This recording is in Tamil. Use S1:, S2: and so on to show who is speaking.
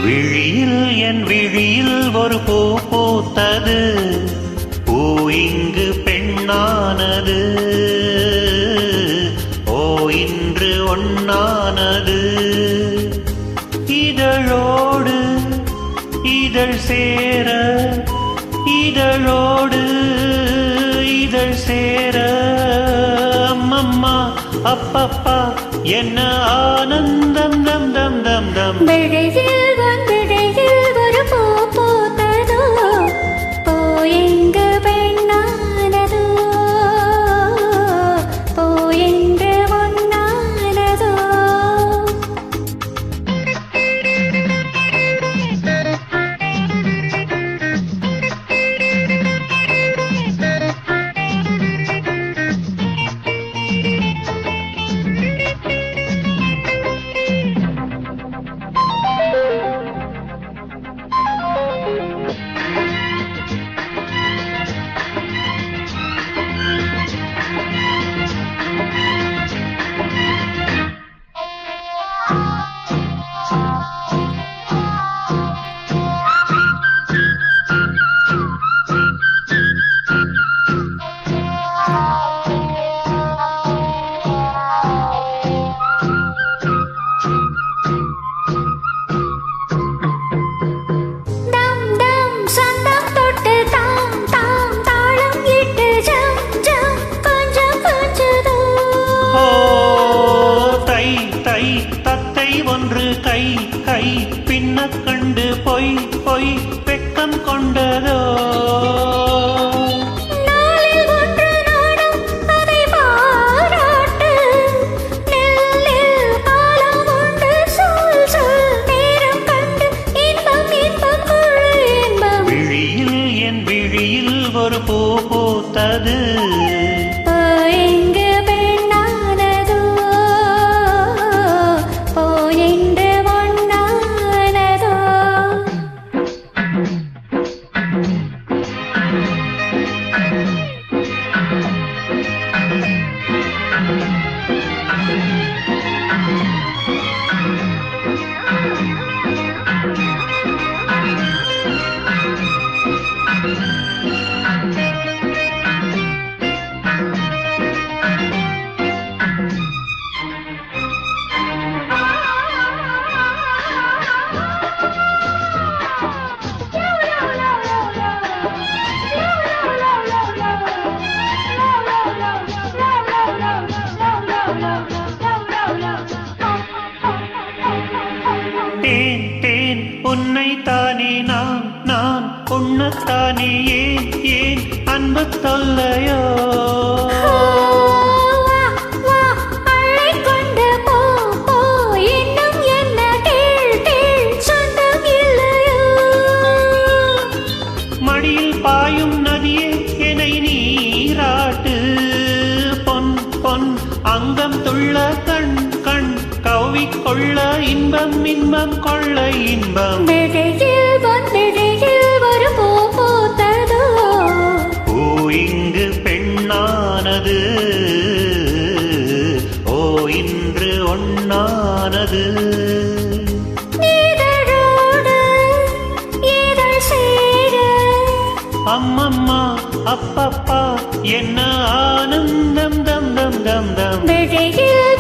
S1: விழியில் என் விழியில் ஒரு பூ பூத்தது, பூ இங்கு பெண்ணானது, ஓ இன்று ஒன்னானது. இதழோடு இதழ் சேர, இதழோடு இதழ் சேர, அம்மம்மா அப்பப்பா என்ன ஆனந்தம் தம் தம் தம் தம்.
S2: விழியில் விழியில் ஒரு பூ பூத்ததோ, பூ எங்கு பெண்ணானதோ, பூ என்று ஒன்னானதோ.
S1: ஒன்று கை கை பின்ன கண்டு பொய் பொய் வெக்கம் கொண்டதோ.
S2: நாளில் ஒன்று நாடும் அதை பாராட்டு, நெல்லில் காலம் உண்டு சொல் சொல் நேரம் கண்டு இன்பம் இன்பம் கொள்ளு இன்பம்.
S1: விழியில் என் விழியில் ஒரு பூ பூத்தது, தேன் தேன் உன்னை தானே நான் நான் உண்ணத்தானே ஏன் ஏன் அன்பு தொல்லையோ. மடியில் பாயும் நதியே என்னை நீராட்டு, பொன் பொன் அங்கம் துள்ள கண் கண் கவ்விக்கொள்ள இன்பம் இன்பம் கொள்ள இன்பம்.
S2: விழியில் ஒரு பூ பூத்ததோ,
S1: பூ இங்கு பெண்ணானது, ஓ இன்று ஒன்னானது.
S2: இதழோடு இதழ் சேர,
S1: அம்மம்மா அப்பப்பா என்ன ஆனந்தம் தம் தம் தம் தம்.
S2: விழியில்